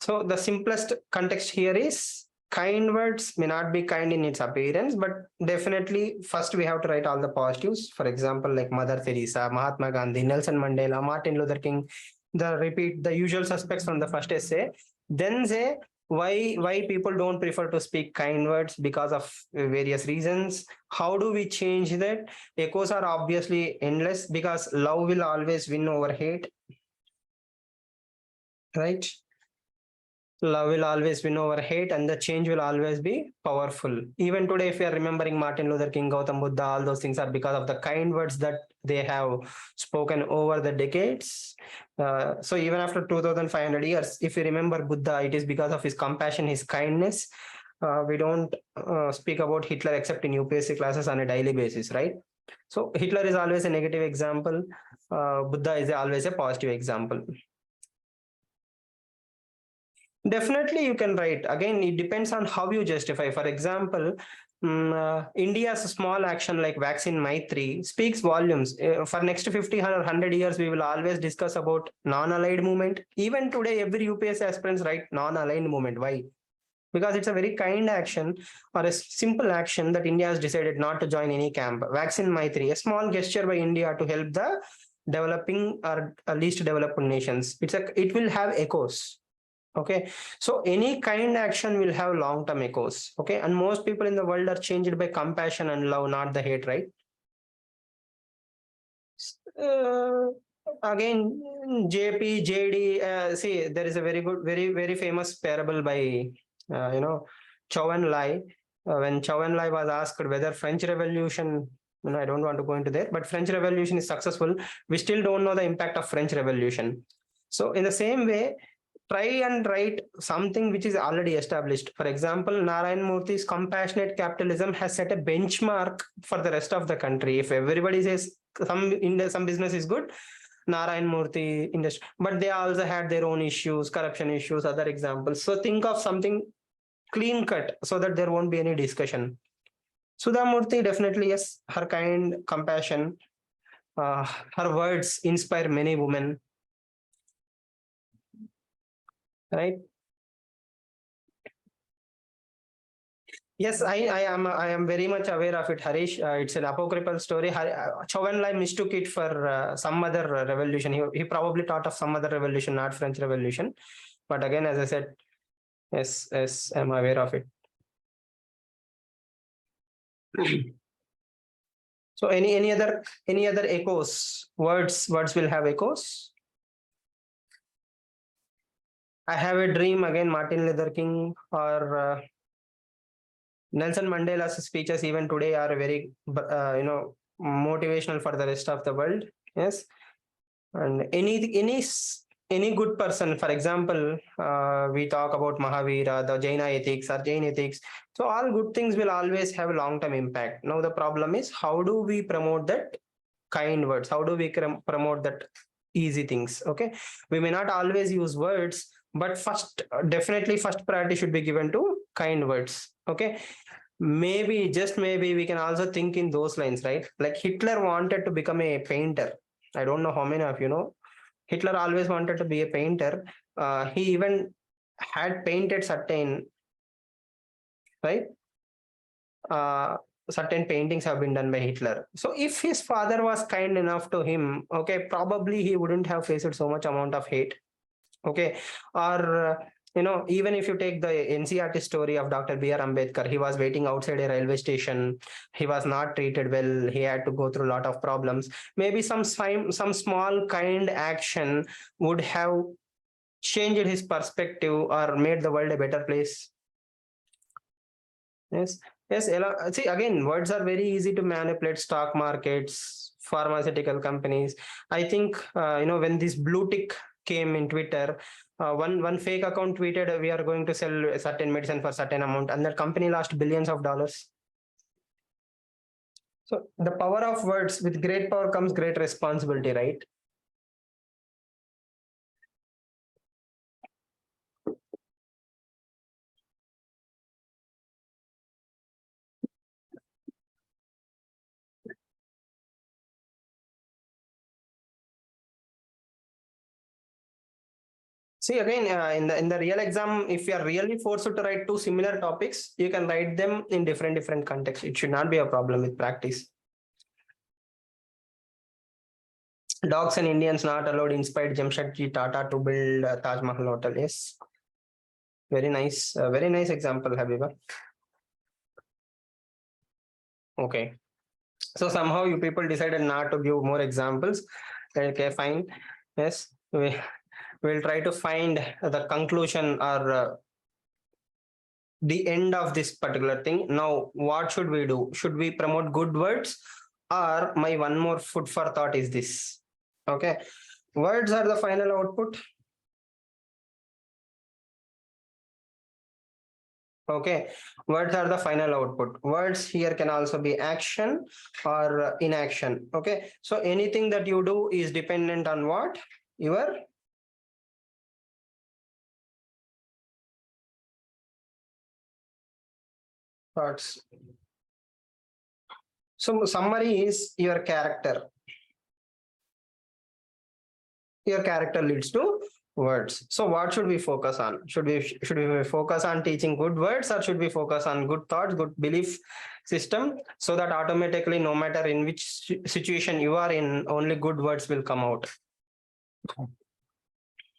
Speaker 1: So the simplest context here is kind words may not be kind in its appearance, but definitely first we have to write all the positives. For example, like Mother Teresa, Mahatma Gandhi, Nelson Mandela, Martin Luther King, the usual suspects from the first essay. Then say why people don't prefer to speak kind words because of various reasons. How do we change that? Echoes are obviously endless because love will always win over hate, right? Love will always win over hate, and the change will always be powerful. Even today, if we are remembering Martin Luther King, Gautam Buddha, all those things are because of the kind words that they have spoken over the decades. So even after 2500 years, if we remember Buddha, it is because of his compassion, his kindness. We don't speak about Hitler except in UPSC classes on a daily basis, right? So Hitler is always a negative example. Buddha is always a positive example. Definitely, you can write. Again, it depends on how you justify. For example, India's small action like Vaccine Maitri speaks volumes. For next 50 or 100 years, we will always discuss about non-aligned movement. Even today, every UPSC aspirants write non-aligned movement. Why? Because it's a very kind action or a simple action that India has decided not to join any camp. Vaccine Maitri, a small gesture by India to help the developing or least developed nations. It will have echoes. Okay, so any kind action will have long-term echoes. Okay, and most people in the world are changed by compassion and love, not the hate, right? uh, Again, JP, JD, see, there is a very good, very famous parable by Chow and Lai. When Chow and Lai was asked whether French Revolution, I don't want to go into that, but French Revolution is successful, we still don't know the impact of French Revolution. So in the same way, try and write something which is already established. For example, Narayan Murthy's compassionate capitalism has set a benchmark for the rest of the country. If everybody says some business is good, Narayan Murthy industry, but they also had their own issues, corruption issues, other examples. So think of something clean cut so that there won't be any discussion. Sudha Murthy, definitely yes, her kind, compassion, uh, her words inspire many women, right? Yes, I am very much aware of it, Harish. It's an apocryphal story. Chou Enlai mistook it for some other revolution. He probably thought of some other revolution, not French Revolution. But again, as I said, yes, I'm aware of it. So any other echoes? Words will have echoes. I have a dream, again, Martin Luther King or Nelson Mandela's speeches even today are very motivational for the rest of the world. Yes, and any good person, for example, we talk about Mahavira, the Jaina ethics or Jain ethics. So all good things will always have a long-term impact. Now the problem is, how do we promote that kind words? How do we promote that easy things? Okay, we may not always use words, but definitely first priority should be given to kind words. Okay, maybe, just maybe, we can also think in those lines, right? Like Hitler wanted to become a painter. I don't know how many of you know. Hitler always wanted to be a painter. He even had painted right? Certain paintings have been done by Hitler. So if his father was kind enough to him, okay, probably he wouldn't have faced so much amount of hate. Okay, or even if you take the NCERT story of Dr. B.R. Ambedkar, he was waiting outside a railway station. He was not treated well. He had to go through a lot of problems. Maybe some small kind action would have changed his perspective or made the world a better place. Yes, yes. See, again, words are very easy to manipulate. Stock markets, pharmaceutical companies. I think when this blue tick came in Twitter, one fake account tweeted, "We are going to sell a certain medicine for certain amount," and that company lost billions of dollars. So the power of words, with great power comes great responsibility, right? See, again, in the real exam, if you are really forced to write two similar topics, you can write them in different contexts. It should not be a problem with practice. Dogs and Indians not allowed inspired Jamshedji Tata to build Taj Mahal Hotel. Yes, very nice example, Habiba. Okay, so somehow you people decided not to give more examples. Okay, fine. Yes, we'll try to find the conclusion or the end of this particular thing. Now, what should we do? Should we promote good words, or my one more food for thought is this? Okay, words are the final output. Okay, words are the final output. Words here can also be action or inaction. Okay, so anything that you do is dependent on what? Your thoughts. So summary is your character. Your character leads to words. So what should we focus on? Should we focus on teaching good words, or should we focus on good thoughts, good belief system, so that automatically, no matter in which situation you are in, only good words will come out?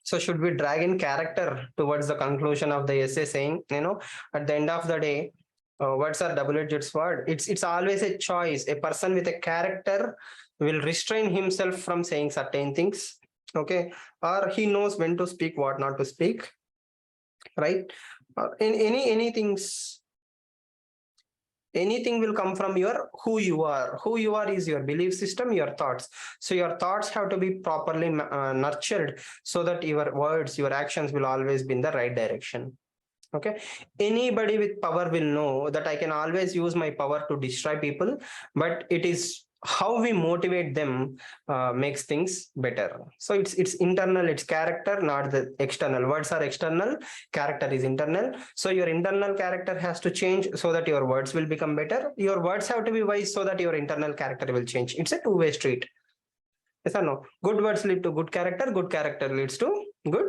Speaker 1: So should we drag in character towards the conclusion of the essay, saying, at the end of the day, words are double-edged sword. It's always a choice. A person with a character will restrain himself from saying certain things. Okay, or he knows when to speak, what not to speak, right? In anything will come from your who you are is your belief system, your thoughts. So your thoughts have to be properly nurtured, so that your words, your actions will always be in the right direction. Okay, anybody with power will know that I can always use my power to destroy people, but it is how we motivate them makes things better. So it's internal, it's character, not the external. Words are external, character is internal. So your internal character has to change so that your words will become better. Your words have to be wise so that your internal character will change. It's a two-way street. Yes or no? Good words lead to good character leads to good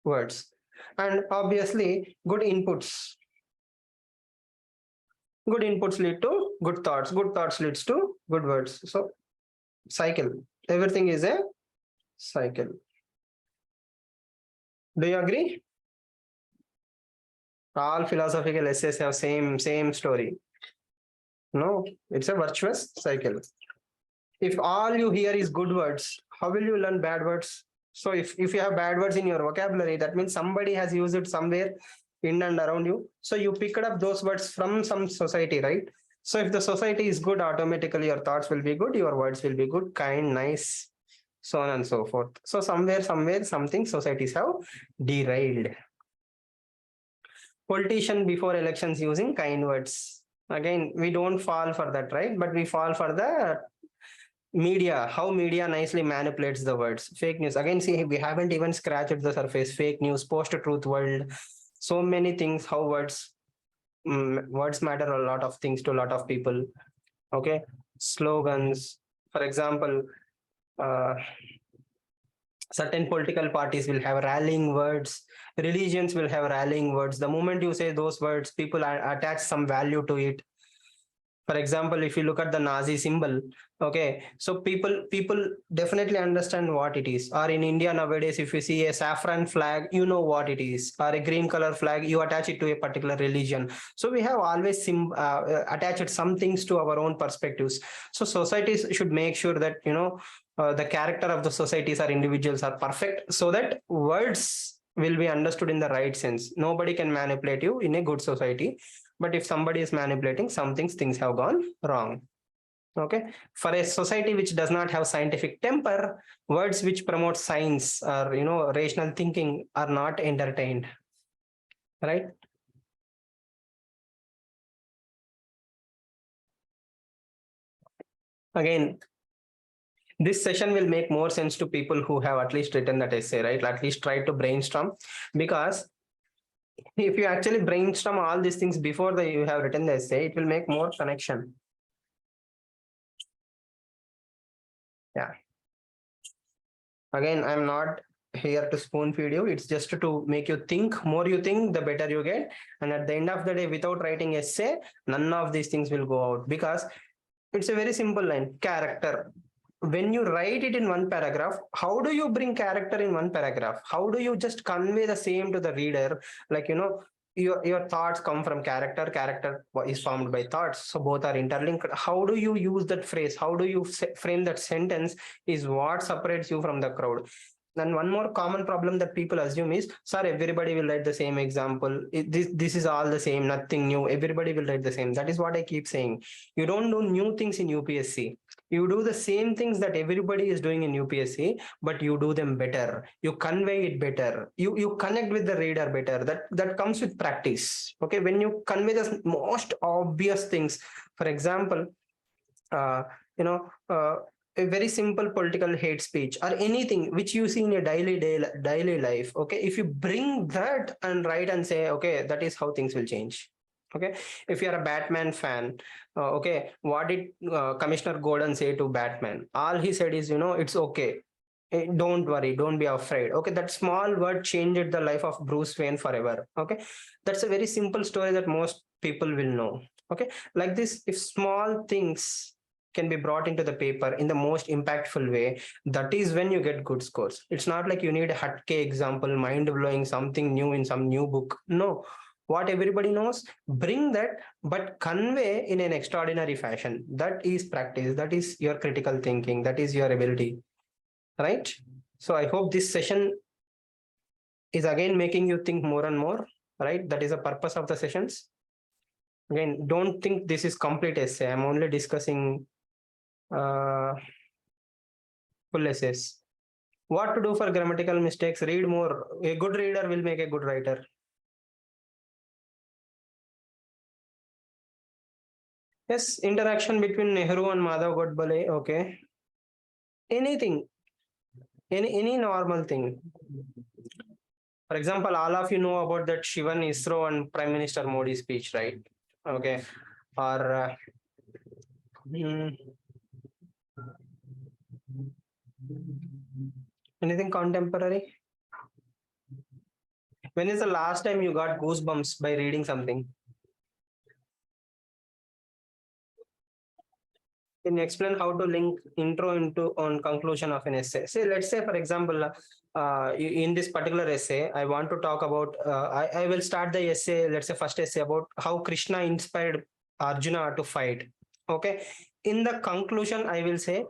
Speaker 1: words. And obviously, good inputs. Good inputs lead to good thoughts. Good thoughts leads to good words. So cycle. Everything is a cycle. Do you agree? All philosophical essays have same story. No, it's a virtuous cycle. If all you hear is good words, how will you learn bad words? So if you have bad words in your vocabulary, that means somebody has used it somewhere in and around you. So you picked up those words from some society, right? So if the society is good, automatically your thoughts will be good, your words will be good, kind, nice, so on and so forth. So somewhere, something societies have derailed. Politician before elections using kind words. Again, we don't fall for that, right? But we fall for the media, how media nicely manipulates the words. Fake news. Again, see, we haven't even scratched the surface. Fake news, post-truth world, so many things, how words matter a lot of things to a lot of people. Okay. Slogans. For example, certain political parties will have rallying words, religions will have rallying words. The moment you say those words, people attach some value to it. For example, if you look at the Nazi symbol, okay, so people definitely understand what it is. Or in India nowadays, if you see a saffron flag, you know what it is. Or a green color flag, you attach it to a particular religion. So we have always attached some things to our own perspectives. So societies should make sure that the character of the societies or individuals are perfect, so that words will be understood in the right sense. Nobody can manipulate you in a good society. But if somebody is manipulating, things have gone wrong. Okay. For a society which does not have scientific temper, words which promote science or rational thinking are not entertained. Right? Again, this session will make more sense to people who have at least written that essay, right? At least try to brainstorm, because if you actually brainstorm all these things before you have written the essay, it will make more connection. Yeah. Again, I'm not here to spoon feed you. It's just to make you think. More you think, the better you get. And at the end of the day, without writing essay, none of these things will go out, because it's a very simple line: character. When you write it in one paragraph, how do you bring character in one paragraph? How do you just convey the same to the reader? Like, your thoughts come from character is formed by thoughts, so both are interlinked. How do you use that phrase? How do you frame that sentence is what separates you from the crowd. And one more common problem that people assume is, sir, everybody will write the same example. This is all the same, nothing new. Everybody will write the same. That is what I keep saying. You don't do new things in UPSC. You do the same things that everybody is doing in UPSC, but you do them better. You convey it better. You connect with the reader better. That comes with practice. Okay, when you convey the most obvious things, for example, uh, you know. A very simple political hate speech or anything which you see in your daily life, okay, if you bring that and write and say, okay, that is how things will change. Okay, if you are a Batman fan, okay, what did Commissioner Gordon say to Batman? All he said is, it's okay. Don't worry, don't be afraid. Okay, that small word changed the life of Bruce Wayne forever. Okay, that's a very simple story that most people will know. Okay, like this, if small things can be brought into the paper in the most impactful way, that is when you get good scores. It's not like you need a Hatke example, mind blowing, something new in some new book. No, what everybody knows, bring that, but convey in an extraordinary fashion. That is practice. That is your critical thinking. That is your ability. Right? So I hope this session is again making you think more and more. Right? That is the purpose of the sessions. Again, don't think this is complete essay. I'm only discussing full essays. What to do for grammatical mistakes? Read more. A good reader will make a good writer. Yes, interaction between Nehru and Madhav Godbole. Okay. Anything, any normal thing. For example, all of you know about that Shivan ISRO and Prime Minister Modi speech, right? Okay. Or anything contemporary? When is the last time you got goosebumps by reading something? Can you explain how to link intro into on conclusion of an essay? Say, let's say, for example, in this particular essay, I want to talk about, I will start the essay, let's say first essay about how Krishna inspired Arjuna to fight. Okay. In the conclusion, I will say,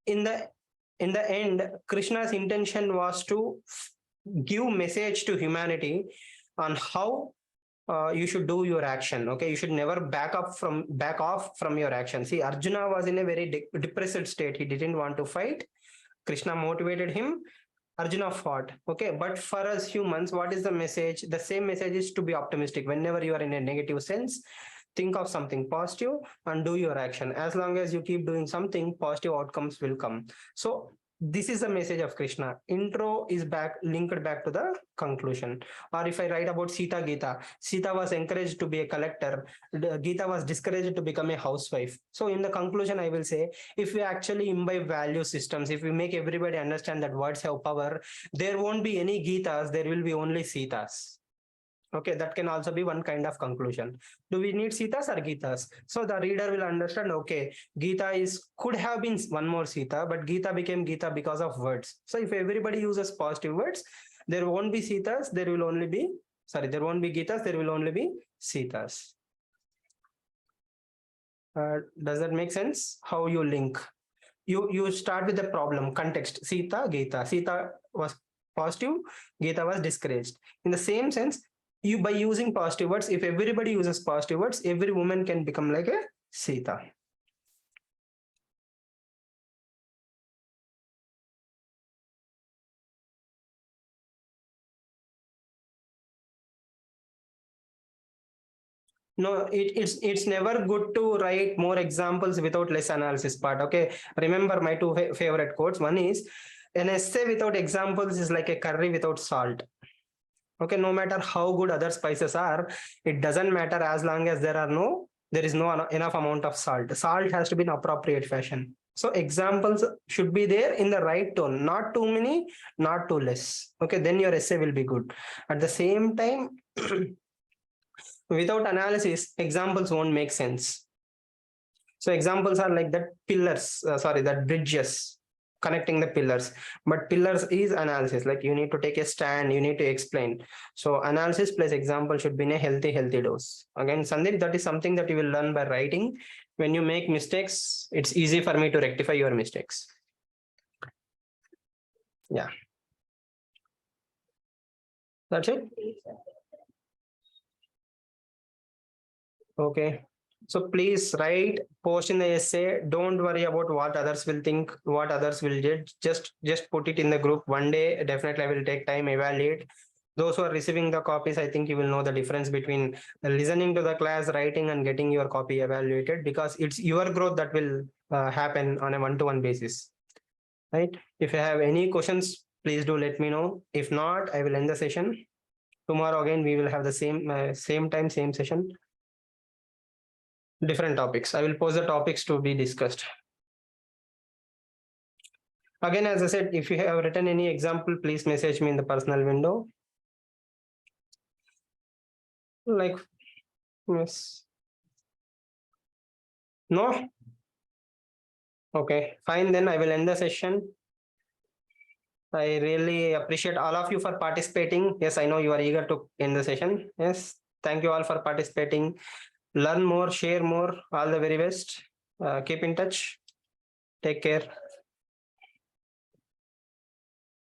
Speaker 1: in the end, Krishna's intention was to give message to humanity on how you should do your action. Okay, you should never back off from your action. See, Arjuna was in a very depressed state. He didn't want to fight. Krishna motivated him. Arjuna fought. Okay, but for us humans, what is the message? The same message is to be optimistic. Whenever you are in a negative sense, think of something positive and do your action. As long as you keep doing something, positive outcomes will come. So this is the message of Krishna. Intro is linked back to the conclusion. Or if I write about Sita Gita, Sita was encouraged to be a collector. Gita was discouraged to become a housewife. So in the conclusion, I will say, if we actually imbibe value systems, if we make everybody understand that words have power, there won't be any Gitas, there will be only Sitas. Okay, that can also be one kind of conclusion. Do we need Sitas or Gitas? So the reader will understand, okay, Gita could have been one more Sita, but Gita became Gita because of words. So if everybody uses positive words, there won't be Sitas, there won't be Gitas, there will only be Sitas. Does that make sense? How you link? You start with the problem, context, Sita, Gita. Sita was positive, Gita was discouraged. In the same sense, by using positive words, if everybody uses positive words, every woman can become like a Sita. No, it's never good to write more examples without less analysis part. Okay, remember my two favorite quotes. One is, an essay without examples is like a curry without salt. Okay, no matter how good other spices are, it doesn't matter as long as there is no enough amount of salt. Salt has to be in appropriate fashion. So examples should be there in the right tone, not too many, not too less. Okay, then your essay will be good. At the same time, without analysis, examples won't make sense. So examples are like that pillars, that bridges connecting the pillars, but pillars is analysis. Like you need to take a stand, you need to explain. So analysis plus example should be in a healthy dose. Again, Sandeep, that is something that you will learn by writing. When you make mistakes, it's easy for me to rectify your mistakes. Yeah. That's it. Okay. So please write, post in the essay. Don't worry about what others will think, what others will judge. Just put it in the group. One day, definitely I will take time, evaluate. Those who are receiving the copies, I think you will know the difference between listening to the class, writing, and getting your copy evaluated, because it's your growth that will happen on a one-to-one basis. Right? If you have any questions, please do let me know. If not, I will end the session. Tomorrow again, we will have the same time, same session. Different topics. I will post the topics to be discussed. Again, as I said, if you have written any example, please message me in the personal window. Like, yes. No? Okay, fine. Then I will end the session. I really appreciate all of you for participating. Yes, I know you are eager to end the session. Yes, thank you all for participating. Learn more, share more. All the very best. Keep in touch. Take care.